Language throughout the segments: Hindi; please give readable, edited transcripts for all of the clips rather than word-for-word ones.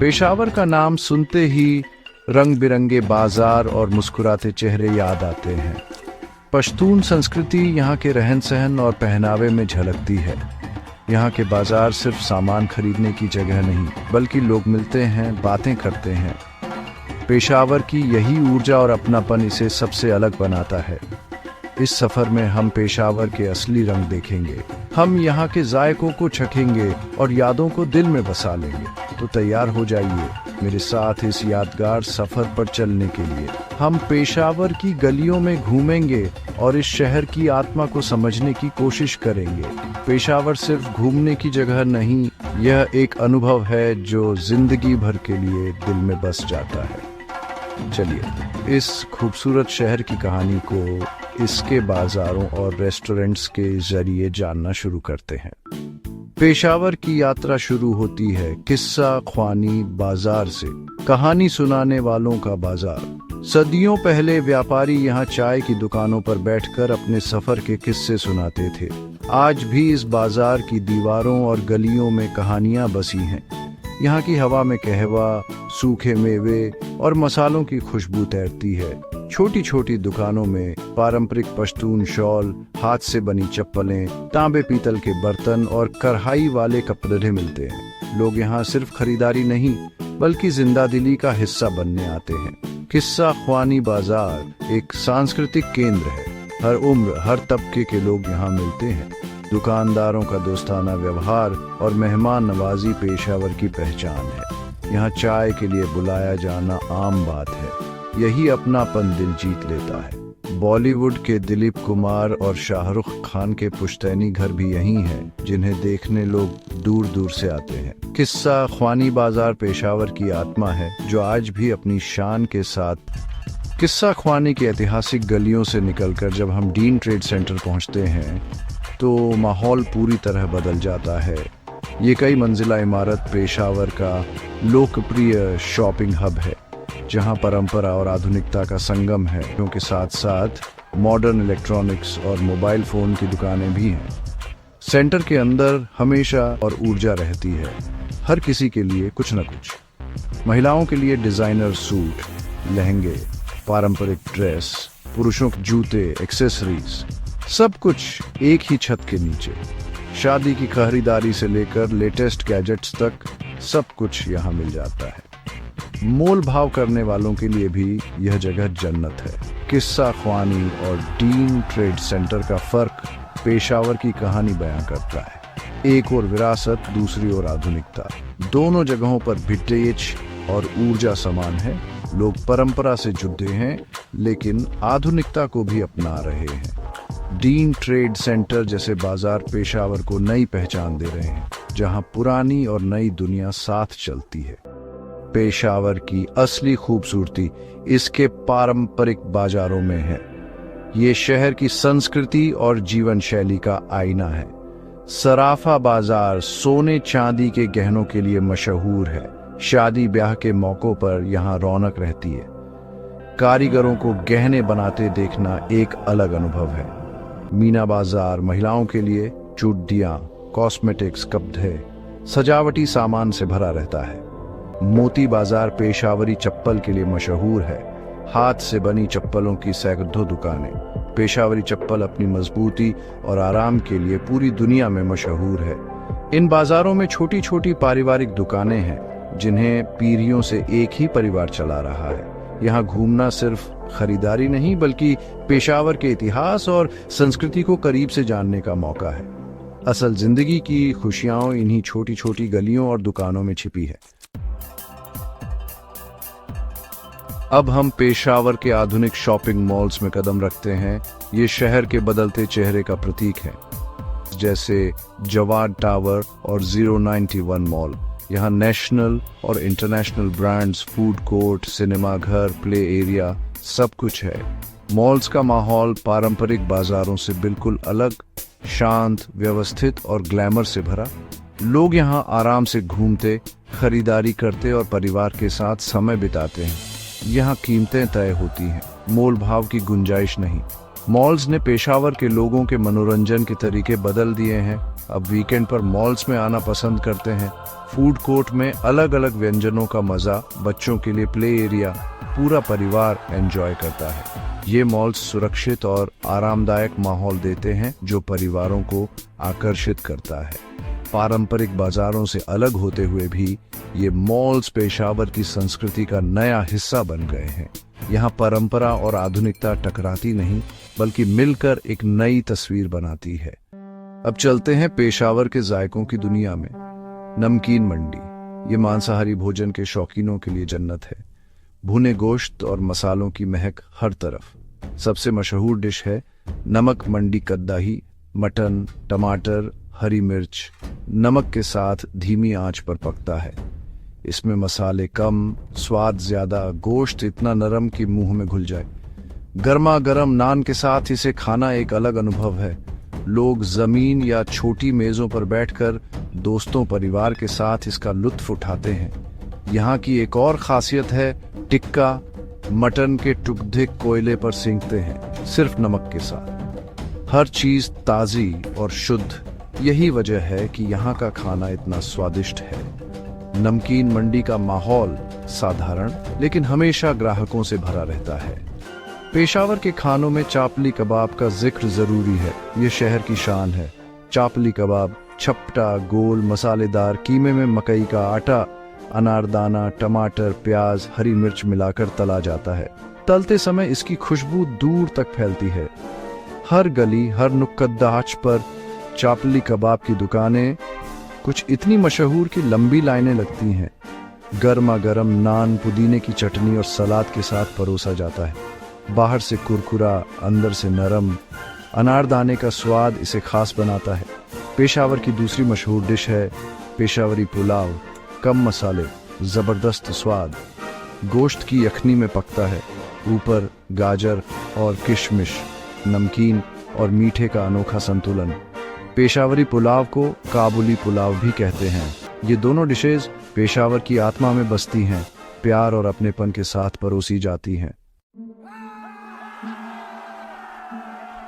पेशावर का नाम सुनते ही रंग बिरंगे बाजार और मुस्कुराते चेहरे याद आते हैं। पश्तून संस्कृति यहाँ के रहन सहन और पहनावे में झलकती है। यहाँ के बाजार सिर्फ सामान खरीदने की जगह नहीं, बल्कि लोग मिलते हैं, बातें करते हैं। पेशावर की यही ऊर्जा और अपनापन इसे सबसे अलग बनाता है। इस सफर में हम पेशावर के असली रंग देखेंगे। हम यहाँ के जायकों को चखेंगे और यादों को दिल में बसा लेंगे। तो तैयार हो जाइए मेरे साथ इस यादगार सफर पर चलने के लिए। हम पेशावर की गलियों में घूमेंगे और इस शहर की आत्मा को समझने की कोशिश करेंगे। पेशावर सिर्फ घूमने की जगह नहीं, यह एक अनुभव है जो जिंदगी भर के लिए दिल में बस जाता है। चलिए इस खूबसूरत शहर की कहानी को इसके बाजारों और रेस्टोरेंट्स के जरिए जानना शुरू करते हैं। पेशावर की यात्रा शुरू होती है किस्सा ख्वानी बाजार से। कहानी सुनाने वालों का बाजार। सदियों पहले व्यापारी यहाँ चाय की दुकानों पर बैठकर अपने सफर के किस्से सुनाते थे। आज भी इस बाजार की दीवारों और गलियों में कहानियां बसी हैं। यहाँ की हवा में कहवा, सूखे मेवे और मसालों की खुशबू तैरती है। छोटी छोटी दुकानों में पारंपरिक पश्तून शॉल, हाथ से बनी चप्पलें, तांबे पीतल के बर्तन और कढ़ाई वाले कपड़े मिलते हैं। लोग यहाँ सिर्फ खरीदारी नहीं, बल्कि जिंदादिली का हिस्सा बनने आते हैं। किस्सा ख्वानी बाजार एक सांस्कृतिक केंद्र है। हर उम्र, हर तबके के लोग यहाँ मिलते हैं। दुकानदारों का दोस्ताना व्यवहार और मेहमान नवाजी पेशावर की पहचान है। यहाँ चाय के लिए बुलाया जाना आम बात है। यही अपनापन दिल जीत लेता है। बॉलीवुड के दिलीप कुमार और शाहरुख खान के पुश्तैनी घर भी यहीं हैं, जिन्हें देखने लोग दूर दूर से आते हैं। किस्सा ख्वानी बाजार पेशावर की आत्मा है, जो आज भी अपनी शान के साथ। किस्सा ख्वानी की ऐतिहासिक गलियों से निकलकर जब हम डीन ट्रेड सेंटर पहुंचते हैं तो माहौल पूरी तरह बदल जाता है। ये कई मंजिला इमारत पेशावर का लोकप्रिय शॉपिंग हब है, जहां परंपरा और आधुनिकता का संगम है, क्योंकि साथ साथ मॉडर्न इलेक्ट्रॉनिक्स और मोबाइल फोन की दुकानें भी हैं। सेंटर के अंदर हमेशा और ऊर्जा रहती है, हर किसी के लिए कुछ न कुछ। महिलाओं के लिए डिजाइनर सूट, लहंगे, पारंपरिक ड्रेस, पुरुषों के जूते, एक्सेसरीज, सब कुछ एक ही छत के नीचे। शादी की खरीदारी से लेकर लेटेस्ट गैजेट्स तक सब कुछ यहाँ मिल जाता है। मोल भाव करने वालों के लिए भी यह जगह जन्नत है। किस्सा ख्वानी और डीन ट्रेड सेंटर का फर्क पेशावर की कहानी बयां करता है। एक और विरासत, दूसरी ओर आधुनिकता। दोनों जगहों पर भिटेज और ऊर्जा समान है। लोग परंपरा से जुड़े हैं, लेकिन आधुनिकता को भी अपना रहे हैं। डीन ट्रेड सेंटर जैसे बाजार पेशावर को नई पहचान दे रहे हैं, जहां पुरानी और नई दुनिया साथ चलती है। पेशावर की असली खूबसूरती इसके पारंपरिक बाजारों में है। ये शहर की संस्कृति और जीवन शैली का आईना है। सराफा बाजार सोने चांदी के गहनों के लिए मशहूर है। शादी ब्याह के मौकों पर यहाँ रौनक रहती है। कारीगरों को गहने बनाते देखना एक अलग अनुभव है। मीना बाजार महिलाओं के लिए चूड़ियां, कॉस्मेटिक्स, कपड़े, सजावटी सामान से भरा रहता है। मोती बाजार पेशावरी चप्पल के लिए मशहूर है। हाथ से बनी चप्पलों की सैकड़ों दुकानें। पेशावरी चप्पल अपनी मजबूती और आराम के लिए पूरी दुनिया में मशहूर है। इन बाजारों में छोटी छोटी पारिवारिक दुकानें हैं, जिन्हें पीढ़ियों से एक ही परिवार चला रहा है। यहाँ घूमना सिर्फ खरीदारी नहीं, बल्कि पेशावर के इतिहास और संस्कृति को करीब से जानने का मौका है। असल जिंदगी की खुशियां इन्हीं छोटी छोटी गलियों और दुकानों में छिपी है। अब हम पेशावर के आधुनिक शॉपिंग मॉल्स में कदम रखते हैं। ये शहर के बदलते चेहरे का प्रतीक है, जैसे जवाद टावर और 091 मॉल। यहाँ नेशनल और international brands, food court, cinema घर, प्ले एरिया, सब कुछ है। मॉल्स का माहौल पारंपरिक बाजारों से बिल्कुल अलग, शांत, व्यवस्थित और ग्लैमर से भरा। लोग यहाँ आराम से घूमते, खरीदारी करते और परिवार के साथ समय बिताते हैं। यहाँ कीमतें तय होती हैं, मोल भाव की गुंजाइश नहीं। मॉल्स ने पेशावर के लोगों के मनोरंजन के तरीके बदल दिए हैं। अब वीकेंड पर मॉल्स में आना पसंद करते हैं। फूड कोर्ट में अलग अलग व्यंजनों का मजा, बच्चों के लिए प्ले एरिया, पूरा परिवार एंजॉय करता है। ये मॉल्स सुरक्षित और आरामदायक माहौल देते हैं जो परिवारों को आकर्षित करता है। पारंपरिक बाजारों से अलग होते हुए भी ये मॉल्स पेशावर की संस्कृति का नया हिस्सा बन गए हैं। यहाँ परंपरा और आधुनिकता टकराती नहीं, बल्कि मिलकर एक नई तस्वीर बनाती है। अब चलते हैं पेशावर के जायकों की दुनिया में। नमकीन मंडी, ये मांसाहारी भोजन के शौकीनों के लिए जन्नत है। भुने गोश्त और मसालों की महक हर तरफ। सबसे मशहूर डिश है नमक मंडी कद्दाही। मटन, टमाटर, हरी मिर्च नमक के साथ धीमी आंच पर पकता है। इसमें मसाले कम, स्वाद ज्यादा, गोश्त इतना नरम कि मुंह में घुल जाए। गर्मा गर्म नान के साथ इसे खाना एक अलग अनुभव है। लोग जमीन या छोटी मेजों पर बैठकर दोस्तों परिवार के साथ इसका लुत्फ उठाते हैं। यहाँ की एक और खासियत है टिक्का। मटन के टुकड़े कोयले पर सेंकते हैं, सिर्फ नमक के साथ। हर चीज ताजी और शुद्ध। यही वजह है कि यहाँ का खाना इतना स्वादिष्ट है। नमकीन मंडी का माहौल साधारण लेकिन हमेशा ग्राहकों से भरा रहता है। पेशावर के खानों में चापली कबाब का जिक्र जरूरी है। ये शहर की शान है। चापली कबाब छपटा, गोल, मसालेदार, कीमे में मकई का आटा, अनारदाना, टमाटर, प्याज, हरी मिर्च मिलाकर तला जाता है। तलते समय इसकी खुशबू दूर तक फैलती है। हर गली, हर नुक्कड़ पर चापली कबाब की दुकानें कुछ इतनी मशहूर कि लंबी लाइनें लगती हैं। गर्मा गर्म नान पुदीने की चटनी और सलाद के साथ परोसा जाता है। बाहर से कुरकुरा, अंदर से नरम। अनारदाने का स्वाद इसे खास बनाता है। पेशावर की दूसरी मशहूर डिश है पेशावरी पुलाव। कम मसाले, जबरदस्त स्वाद। गोश्त की यखनी में पकता है। ऊपर गाजर और किशमिश, नमकीन और मीठे का अनोखा संतुलन। पेशावरी पुलाव को काबुली पुलाव भी कहते हैं। ये दोनों डिशेज पेशावर की आत्मा में बसती हैं, प्यार और अपनेपन के साथ परोसी जाती हैं।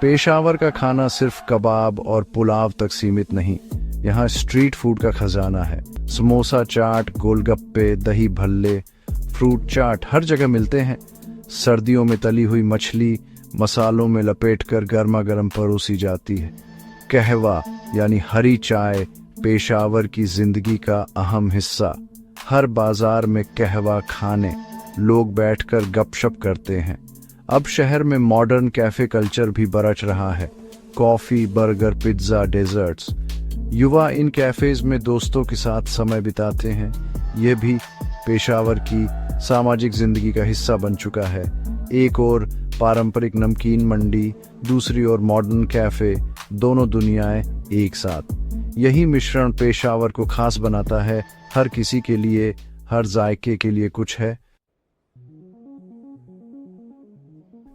पेशावर का खाना सिर्फ कबाब और पुलाव तक सीमित नहीं, यहाँ स्ट्रीट फूड का खजाना है। समोसा, चाट, गोलगप्पे, दही भल्ले, फ्रूट चाट हर जगह मिलते हैं। सर्दियों में तली हुई मछली मसालों में लपेटकर गर्मा गर्म परोसी जाती है। कहवा यानी हरी चाय पेशावर की जिंदगी का अहम हिस्सा। हर बाजार में कहवा खाने लोग बैठकर गपशप करते हैं। अब शहर में मॉडर्न कैफे कल्चर भी बरच रहा है। Coffee, burger, pizza, desserts. युवा इन कैफेज में दोस्तों के साथ समय बिताते हैं। यह भी पेशावर की सामाजिक जिंदगी का हिस्सा बन चुका है। एक और पारंपरिक नमकीन मंडी, दूसरी ओर मॉडर्न कैफे, दोनों दुनियाएं एक साथ। यही मिश्रण पेशावर को खास बनाता है। हर किसी के लिए, हर जायके के लिए कुछ है।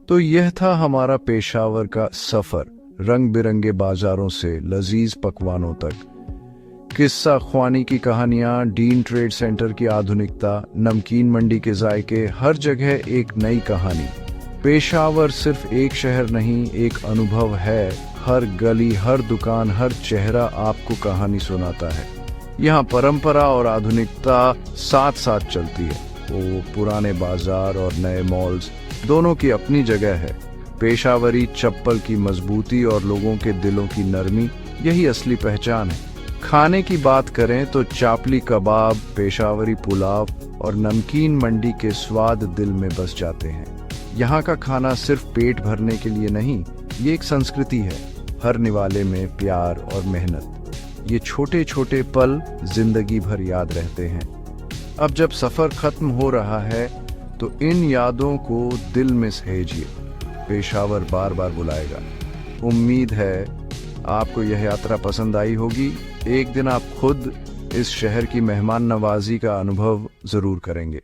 तो यह था हमारा पेशावर का सफर, रंग बिरंगे बाजारों से लजीज पकवानों तक। किस्सा ख्वानी की कहानियां, डीन ट्रेड सेंटर की आधुनिकता, नमकीन मंडी के जायके, हर जगह एक नई कहानी। पेशावर सिर्फ एक शहर नहीं, एक अनुभव है। हर गली, हर दुकान, हर चेहरा आपको कहानी सुनाता है। यहाँ परंपरा और आधुनिकता साथ साथ चलती है। वो पुराने बाजार और नए मॉल्स, दोनों की अपनी जगह है। पेशावरी चप्पल की मजबूती और लोगों के दिलों की नरमी, यही असली पहचान है। खाने की बात करें तो चापली कबाब, पेशावरी पुलाव और नमकीन मंडी के स्वाद दिल में बस जाते हैं। यहाँ का खाना सिर्फ पेट भरने के लिए नहीं, ये एक संस्कृति है। हर निवाले में प्यार और मेहनत। ये छोटे छोटे पल जिंदगी भर याद रहते हैं। अब जब सफर खत्म हो रहा है तो इन यादों को दिल में सहेजिए। पेशावर बार बार बुलाएगा। उम्मीद है आपको यह यात्रा पसंद आई होगी। एक दिन आप खुद इस शहर की मेहमान नवाजी का अनुभव जरूर करेंगे।